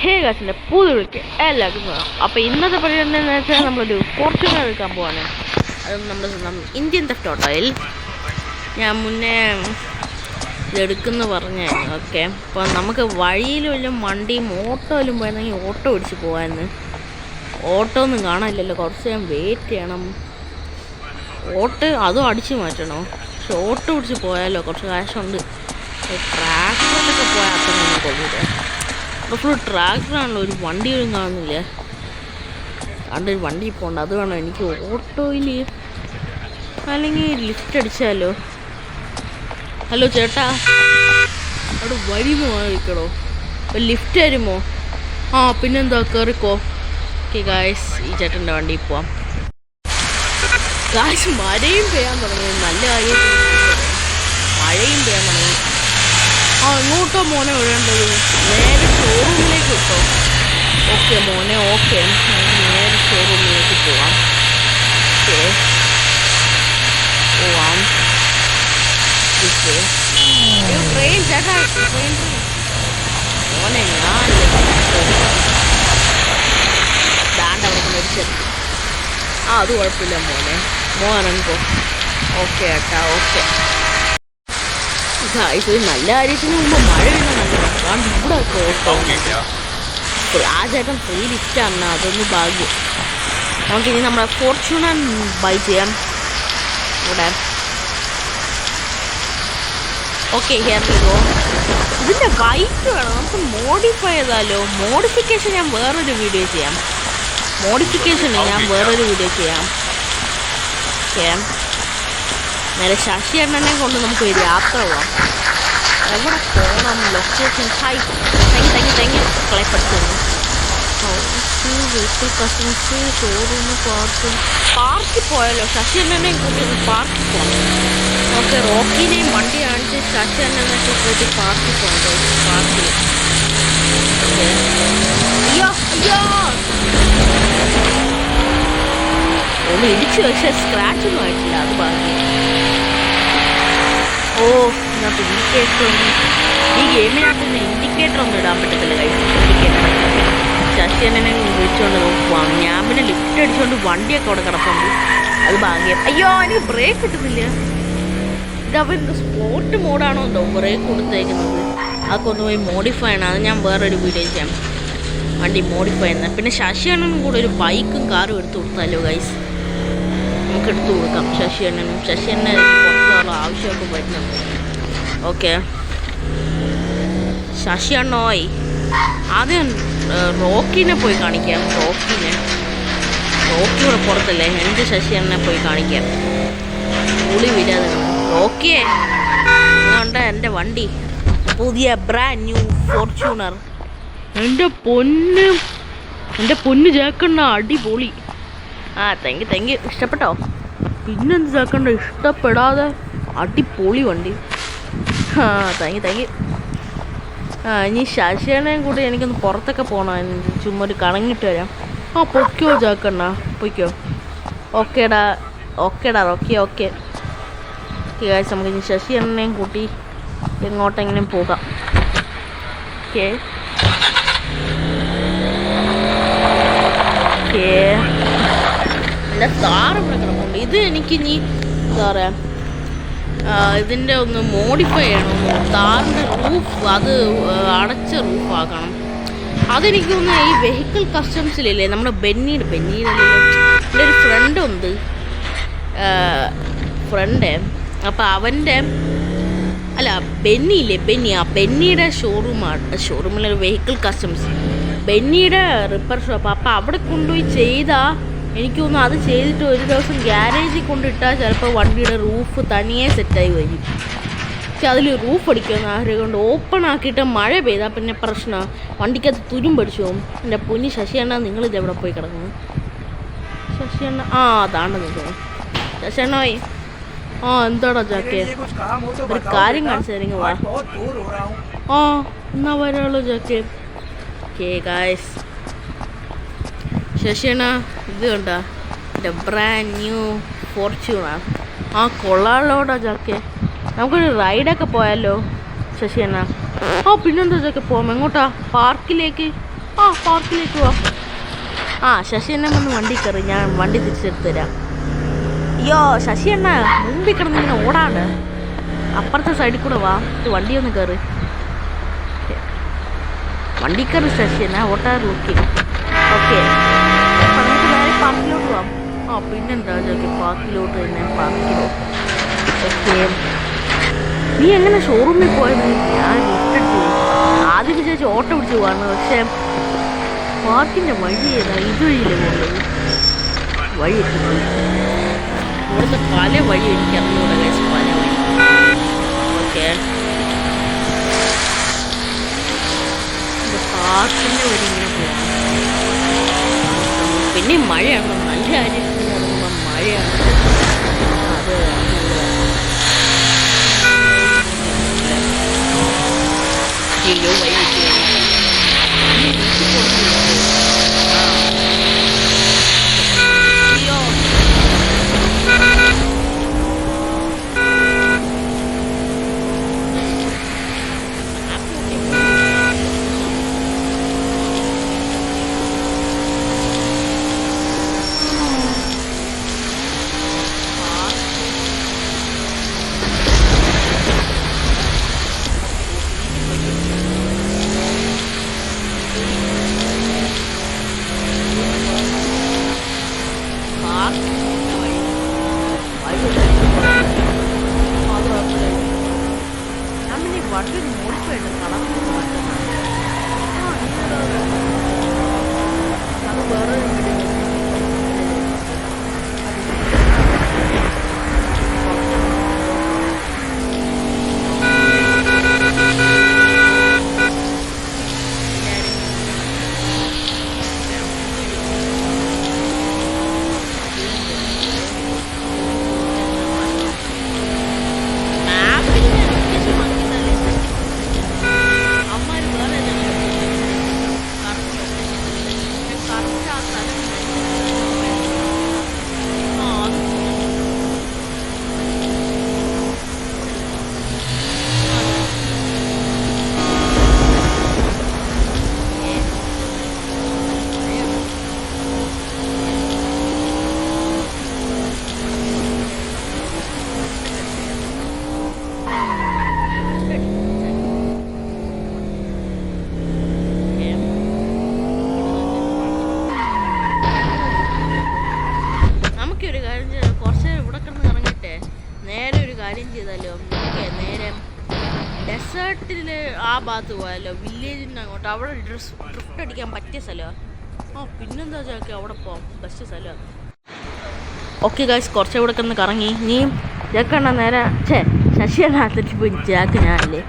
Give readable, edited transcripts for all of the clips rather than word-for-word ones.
ഹേ ഗായ്സിൻ്റെ പുതുവിളിക്ക് എല്ലാവർക്കും സ്വാഗതം. അപ്പോൾ ഇന്നത്തെ പരിപാടി എന്താണെന്ന് വെച്ചാൽ നമ്മളൊരു ഫോർച്യൂണർ എടുക്കാൻ പോവാണ്. അത് നമ്മുടെ ഇന്ത്യൻ തെഫ്റ്റ് ഓട്ടോയിൽ ഞാൻ മുന്നേ ഇതെടുക്കുമെന്ന് പറഞ്ഞായിരുന്നു. ഓക്കെ, അപ്പോൾ നമുക്ക് വഴിയിൽ വല്ല വണ്ടിയും ഓട്ടോയിലും പോയിരുന്നെങ്കിൽ ഓട്ടോ പിടിച്ച് പോകാമെന്ന്. ഓട്ടോ ഒന്നും കാണാനില്ലല്ലോ, കുറച്ച് ഞാൻ വെയിറ്റ് ചെയ്യണം. ഓട്ടോ അതും അടിച്ച് മാറ്റണോ? പക്ഷെ ഓട്ടോ പിടിച്ച് പോയാലോ, കുറച്ച് കാശുണ്ട്. ട്രാക്ടറിലൊക്കെ പോയാൽ അത്രയൊന്നും കൊള്ളില്ല. അപ്പോൾ ഫുൾ ട്രാക്ടറാണല്ലോ, ഒരു വണ്ടിയും കാണുന്നില്ല. ഒരു വണ്ടി പോകണ്ട, അത് വേണം എനിക്ക് ഓട്ടോയിൽ. അല്ലെങ്കിൽ ലിഫ്റ്റ് അടിച്ചാലോ? ഹലോ ചേട്ടാ, അവിടെ വരുമോ ആയിരിക്കണോ? അപ്പോൾ ലിഫ്റ്റ് വരുമോ? ആ പിന്നെന്താ, കയറിക്കോ. ഓക്കെ ഗായ്സ്, ഈ ചേട്ടൻ്റെ വണ്ടിയിൽ പോവാം. ഗായ്സ് മഴയും പെയ്യാൻ തുടങ്ങി, നല്ല കാര്യം. മഴയും പെയ്യാൻ തുടങ്ങി. ആ എങ്ങോട്ടോ മോനെ വിടേണ്ടത്? നേരെ ഷോറൂമിലേക്ക് കിട്ടോ? ഓക്കെ മോനെ, ഓക്കെ, നമുക്ക് നേരെ ഷോറൂമിലേക്ക് പോവാം. ഓക്കെ പോവാം. ട്രെയിൻ ചേട്ടാ, ട്രെയിൻ മോനെ ഞാൻ ദാണ്ട് അവിടെ മേടിച്ചത്. ആ അത് കുഴപ്പമില്ല മോനെ, മോനെനിക്കോ? ഓക്കെ ചേട്ടാ, ഓക്കെ. ഇത് നല്ല കാര്യത്തിന് മുമ്പ് മഴ വീണ നല്ലതാണ്. കാരണം ഇവിടെ ഓട്ടോ ആ ചേട്ടൻ ഫ്രീ ലിഫ്റ്റാണ്, അതൊന്ന് ഭാഗ്യം. നമുക്കിനി നമ്മളെ ഫോർച്യൂണർ ബൈ ചെയ്യാം ഇവിടെ. ഓക്കെ, ഹിയറിലോ ഇതിൻ്റെ വൈറ്റ് വേണം, നമുക്ക് മോഡിഫൈ ചെയ്താലോ? മോഡിഫിക്കേഷൻ ഞാൻ വേറൊരു വീഡിയോ ചെയ്യാം. ഓക്കെ, നേരെ ശശി അണ്ണനെ കൊണ്ട് നമുക്ക് യാത്ര പോവാം. എവിടെ പോകണം? ലൊക്കേഷൻ തെങ്ങി കളെ പഠിച്ചു. വെഹിക്കിൾ കസ്റ്റംസ്, ഷോറൂം, പാർക്കിൽ പോയാലോ? ശശി അണ്ണനെ കൂട്ടി പാർക്കിൽ പോകണം. ഓക്കെ, റോക്കിനെയും വണ്ടി കാണിച്ച് ശശി അണ്ണനൊക്കെ കൂട്ടി പാർക്കിൽ പോകണം. പാർക്കിൽ ഒന്ന് ഇടിച്ചു, പക്ഷേ സ്ക്രാച്ചൊന്നും ആയിട്ടില്ല, അത് ഭാഗ്യം. ഓ ഇതിനകത്ത് ഇൻഡിക്കേറ്റർ, ഈ ഗെയിമിനകത്ത് ഇൻഡിക്കേറ്റർ ഒന്നും ഇടാൻ പറ്റത്തില്ല. ഇൻഡിക്കേറ്റർ ശശിയനെ വിളിച്ചുകൊണ്ട് നോക്കുവാണ്. ഞാൻ പിന്നെ ലിഫ്റ്റ് അടിച്ചുകൊണ്ട് വണ്ടിയൊക്കെ അവിടെ കിടപ്പുണ്ട്, അത് ഭാഗ്യം. അയ്യോ, എനിക്ക് ബ്രേക്ക് കിട്ടുന്നില്ല. ഇതവൻ്റെ സ്പോർട്ട് മോഡാണോ എന്തോ ബ്രേക്ക് കൊടുത്തേക്കുന്നത്. അതൊക്കെ ഒന്ന് പോയി മോഡിഫൈ ആണ്, അത് ഞാൻ വേറൊരു വീഡിയോ ചെയ്യാം, വണ്ടി മോഡിഫൈ ചെയ്യുന്നത്. പിന്നെ ശശിയണ്ണനും കൂടെ ഒരു ബൈക്കും കാറും എടുത്ത് കൊടുത്താലോ ഗൈസ്? നമുക്ക് എടുത്തു കൊടുക്കാം ശശിയണ്ണനും. ശശിയണ്ണ പുറത്തുള്ള ആവശ്യമൊക്കെ വരുന്നുണ്ട്. ഓക്കെ, ശശിയണ്ണോയ് ആദ്യം റോക്കിനെ പോയി കാണിക്കാം. റോക്കി ഇവിടെ പുറത്തല്ലേ, എൻ്റെ ശശിയണ്ണനെ പോയി കാണിക്കാം. പുളി വിരാതെ റോക്കിയെ ഇങ്ങോട്ട് എൻ്റെ വണ്ടി, പുതിയ ബ്രാൻഡ് ന്യൂ ഫോർച്യൂണർ. എൻ്റെ പൊന്ന് ജാക്കണ്ണ, അടിപൊളി. ആ താങ്ക് യു. ഇഷ്ടപ്പെട്ടോ? പിന്നെന്ത് ജാക്കണ്ട, ഇഷ്ടപ്പെടാതെ അടിപൊളി വണ്ടി. ആ താങ്ക് യു. ആ ഇനി ശശിയണ്ണയും കൂടി എനിക്കൊന്ന് പുറത്തൊക്കെ പോകണം, ചുമ്മാ ഒരു കണങ്ങിട്ട് വരാം. ആ പൊയ്ക്കോ ജാക്കണ്ണ, പൊയ്ക്കോ. ഓക്കേടാ റോക്കി. ഓക്കെ ഗായ്സ്, നമുക്ക് ഇനി ശശിയണ്ണയും കൂട്ടി എങ്ങോട്ടെങ്കിലും പോകാം. ഓക്കെ എൻ്റെ താറ് ഇവിടെ കിടപ്പുണ്ട്. ഇത് എനിക്കിനി എന്താ പറയുക, ഇതിൻ്റെ ഒന്ന് മോഡിഫൈ ചെയ്യണം. താറിൻ്റെ റൂഫ് അത് അടച്ച റൂഫാക്കണം. അതെനിക്ക് തോന്നുന്നു ഈ വെഹിക്കിൾ കസ്റ്റംസിലില്ലേ നമ്മുടെ ബെന്നിയുടെ എൻ്റെ ഒരു ഫ്രണ്ട്. അപ്പോൾ അവൻ്റെ ബെന്നിയുടെ ഷോറൂമിലൊരു വെഹിക്കിൾ കസ്റ്റംസ്, ബെന്നിയുടെ റിപ്പയർ ഷോപ്പ്. അപ്പോൾ അവിടെ കൊണ്ടുപോയി ചെയ്താൽ എനിക്ക് തോന്നുന്നു അത് ചെയ്തിട്ട് ഒരു ദിവസം ഗ്യാരേജിൽ കൊണ്ടിട്ടാൽ ചിലപ്പോൾ വണ്ടിയുടെ റൂഫ് തനിയെ സെറ്റായി വരും. പക്ഷെ അതിൽ റൂഫ് അടിക്കുമെന്ന് ആഗ്രഹം കൊണ്ട് ഓപ്പൺ ആക്കിയിട്ട് മഴ പെയ്താൽ പിന്നെ പ്രശ്നമാണ്, വണ്ടിക്കകത്ത് തുരുമ്പടിച്ചു പോകും. എൻ്റെ പൊന്നി ശശിയണ്ണ, നിങ്ങളിതെവിടെ പോയി കിടക്കുന്നു? ശശിയണ്ണ, ആ അതാണ് നിൽക്കുന്നത്. ശശിയണ്ണോയ്, ആ എന്താടാ ജാക്കേ, ഒരു കാര്യം കാണിച്ചു തരുമെങ്കിൽ വാ. ആ എന്നാ വരാളോ ജാക്കേ. ഓക്കെ ഗായ്സ്, ശശിയണ്ണ ഇത് കണ്ടാ എൻ്റെ ബ്രാൻഡ് ന്യൂ ഫോർച്യൂണർ. ആ കൊള്ളാലോടാ ജാക്കേ, നമുക്കൊരു റൈഡൊക്കെ പോയാലോ ശശിയണ്ണ? ആ പിന്നെന്താ ജാക്കേ, പോകാം. എങ്ങോട്ടാ? പാർക്കിലേക്ക്. ആ പാർക്കിലേക്ക് പോവാം. ആ ശശി എന്നെ വന്ന് വണ്ടി കയറി, ഞാൻ വണ്ടി തിരിച്ചെടുത്ത് തരാം. അയ്യോ ശശി എണ്ണ മുമ്പിൽ കിടന്ന് ഇങ്ങനെ ഓടാണ്ട് അപ്പുറത്തെ സൈഡിൽ കൂടെ വാ, വണ്ടി ഒന്ന് കയറി. വണ്ടി കയറി ശശി എന്നാ ഓട്ടാർ ലുക്കിങ്. ഓക്കെ അപ്പം നമുക്ക് നേരെ പാർക്കിലോട്ട് പോവാം. ആ പിന്നെന്താ ചോദിക്കും, പാർക്കിലോട്ട് തന്നെ പാർക്കിലോട്ട്. ഓക്കെ നീ എങ്ങനെ ഷോറൂമിൽ പോയത്? ഞാൻ ലിഫ്റ്റ് അടിച്ചു പോയി. ആദ്യം വിചാരിച്ച് ഓട്ടോ പിടിച്ച് പോവാണ്, പക്ഷേ പാർക്കിൻ്റെ വഴി ഏതാ, ഇതുവഴിയില്ലേ പോകുന്നത്? വഴി എത്തിപ്പോയി. ഇവിടുത്തെ പല വഴി എനിക്ക് അറിഞ്ഞൂടെ കഴിച്ച്, പല വഴി. ഓക്കെ പാർക്കിൻ്റെ വഴി ഇങ്ങനെ പോകാം. പിന്നെ മഴയാണ്, നല്ല കാര്യം പറയുമ്പോൾ മഴയാണ്. അത് അയ്യോ വഴി വണ്ടി മോഡിഫൈഡ് കളർ അത് വേറെ കാര്യം ചെയ്താലോ, നേരെ ഡെസേർട്ടിൽ ആ ഭാഗത്ത് പോയാലോ, വില്ലേജിൻ്റെ അങ്ങോട്ട്. അവിടെ ഡ്രിഫ്റ്റ് അടിക്കാൻ പറ്റിയ സ്ഥലമാണ്. ആ പിന്നെന്താ ചാക്കി, അവിടെ പോവാം, ബെസ്റ്റ് സ്ഥലമാണ്. ഓക്കെ ഗൈസ്, കുറച്ച് ഇവിടെ കിടന്ന് കറങ്ങി. നീ ജാക്കണ്ണ നേരെ ശശിയെണ്ണ അകത്തേക്ക് പോയി. ജാക്ക് ഞാനല്ലേ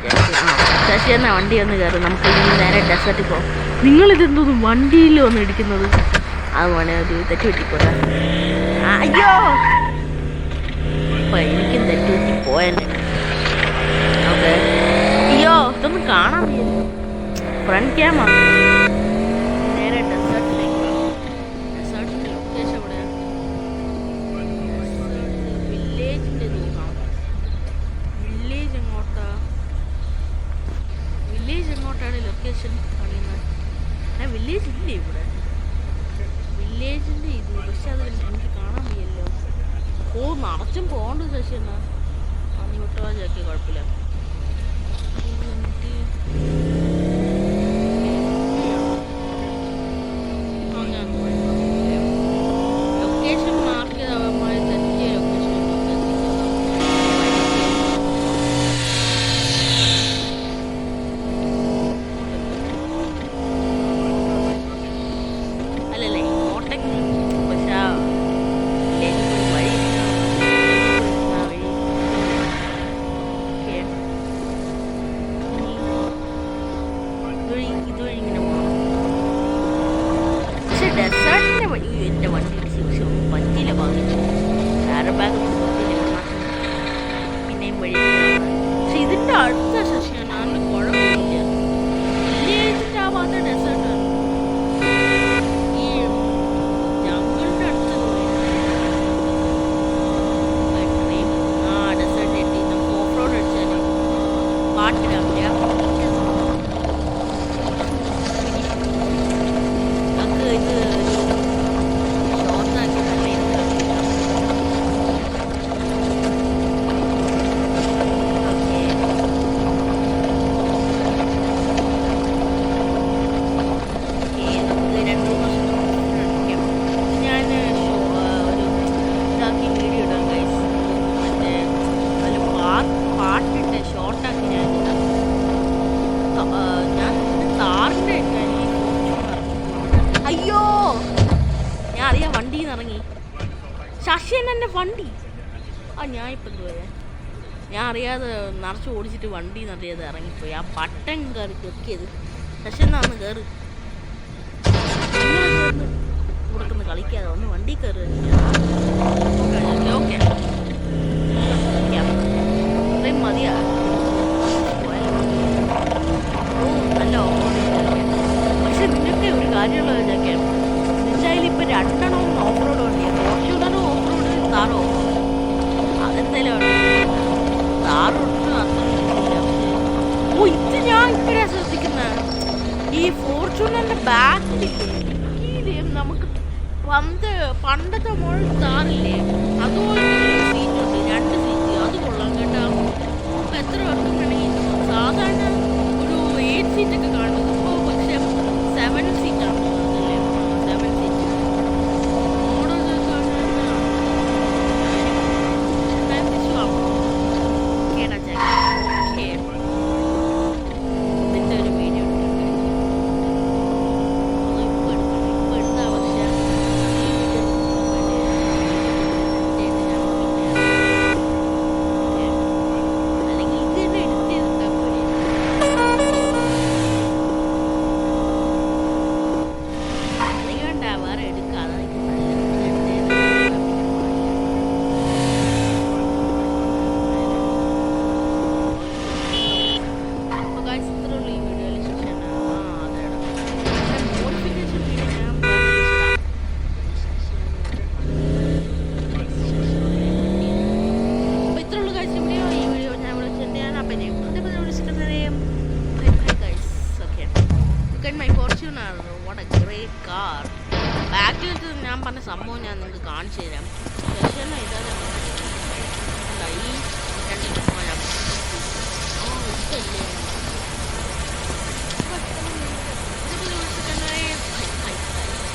ജാക്ക്. ആ ശശിയെണ്ണ വണ്ടി ഒന്ന് കയറി, നമുക്ക് ഇനി നേരെ ഡെസേർട്ടിൽ പോകാം. നിങ്ങളിതെന്തോന്നും വണ്ടിയിൽ വന്ന് ഇടിക്കുന്നത്? അത് വേണേ ഒരു തെറ്റ് പറ്റിപ്പോരാ. അയ്യോ എനിക്കും തെറ്റുപറ്റി പോയെന്നെ. ഓക്കെ അയ്യോ ഇതൊന്നും കാണാൻ വയ്യല്ലോ. ഫ്രണ്ട് ക്യാമറ നേരെ ഡെസേർട്ടിലേക്ക്. ഡെസേർട്ടിൻ്റെ ലൊക്കേഷൻ എവിടെയാണ്? വില്ലേജിൻ്റെ നോക്കാം. വില്ലേജ് എങ്ങോട്ടാണ് ലൊക്കേഷൻ കാണിക്കുന്നത്? വില്ലേജ് ഇല്ലേ ഇവിടെ? വില്ലേജിൻ്റെ ഇത് പക്ഷെ അത് എനിക്ക് കാണാൻ വയ്യല്ലോ. ഓ നിറച്ചും പോകണ്ട ശശി എന്നാ നീ വിട്ടോ ചാക്കി, കുഴപ്പമില്ല. ലൊക്കേഷൻ മാർക്ക് ചെയ്ത് അവന്മാർ തെറ്റിയ ലൊക്കേഷൻ അല്ലല്ലേ ഇങ്ങോട്ടേക്ക്. പക്ഷെ ഡെസേർട്ടിൻ്റെ വഴി എൻ്റെ വണ്ടി പറ്റിയില്ല. ഭാഗിച്ചു വേറെ ബാഗ് പിന്നെയും വഴി. പക്ഷെ ഇതിൻ്റെ അടുത്ത ശശിയാണ്, അതിന് കുഴപ്പമില്ല. വില്ലേജിൻ്റെ ആ ഭാഗത്തെ ഡെസേർട്ട് ഈ ജംഗിളിൻ്റെ അടുത്ത് ആ ഡെസേർട്ട് എത്തി. നമുക്ക് ഓഫ് റോഡ് അടിച്ചാൽ പാട്ടിലാവില്ല. ദക്ഷൻ എൻ്റെ വണ്ടി ഞാൻ ഇപ്പം എന്തുവരെ ഞാൻ അറിയാതെ നിറച്ച് ഓടിച്ചിട്ട് വണ്ടി നിറയാതെ ഇറങ്ങിപ്പോയി ആ ബട്ടൺ കയറി കെക്കിയത് ദക്ഷൻ എന്നാന്ന് കയറി കൊടുക്കുന്ന കളിക്കാതെ ഒന്ന് വണ്ടി കയറി ഓക്കെ അത്രയും മതിയാ നല്ല പക്ഷെ നിനക്ക് ഒരു കാര്യമുള്ള ഇതൊക്കെ നിന്റെ കയ്യിൽ ഇപ്പം രണ്ടെണ്ണം ഓഫ് റോഡ് വണ്ടിയാണ് ഫോർച്യൂണറും ഓഫ് റോഡ് താറും ഓഫ് റോഡ് അതെന്തായാലും താറൊട്ടും അത്ര ഓ ഇത് ഞാൻ ഇപ്പോഴാണ് ശ്രദ്ധിക്കുന്നത് ഈ ഫോർച്യൂണറിന്റെ ബാക്കിലില്ലേ നമുക്ക് പണ്ടത്തെ മോഡൽ താറില്ലേ അതുപോലെ സീറ്റുണ്ട് 2 സീറ്റ് അത് കൊള്ളാം കേട്ടോ അപ്പം എത്ര പേർക്കും വേണമെങ്കിൽ സാധാരണ ഒരു 8 സീറ്റൊക്കെ കാണുന്നത് ഇപ്പോൾ പക്ഷെ 7 സീറ്റാണ് അതല്ലേ 7 സീറ്റ് മോഡലൊക്കെ ഇതിൻ്റെ ഒരു video my Fortuner, what a great car. ബാക്കിൽ ഞാൻ പറഞ്ഞ സംഭവം ഞാൻ നിങ്ങൾക്ക് കാണിച്ചു തരാം.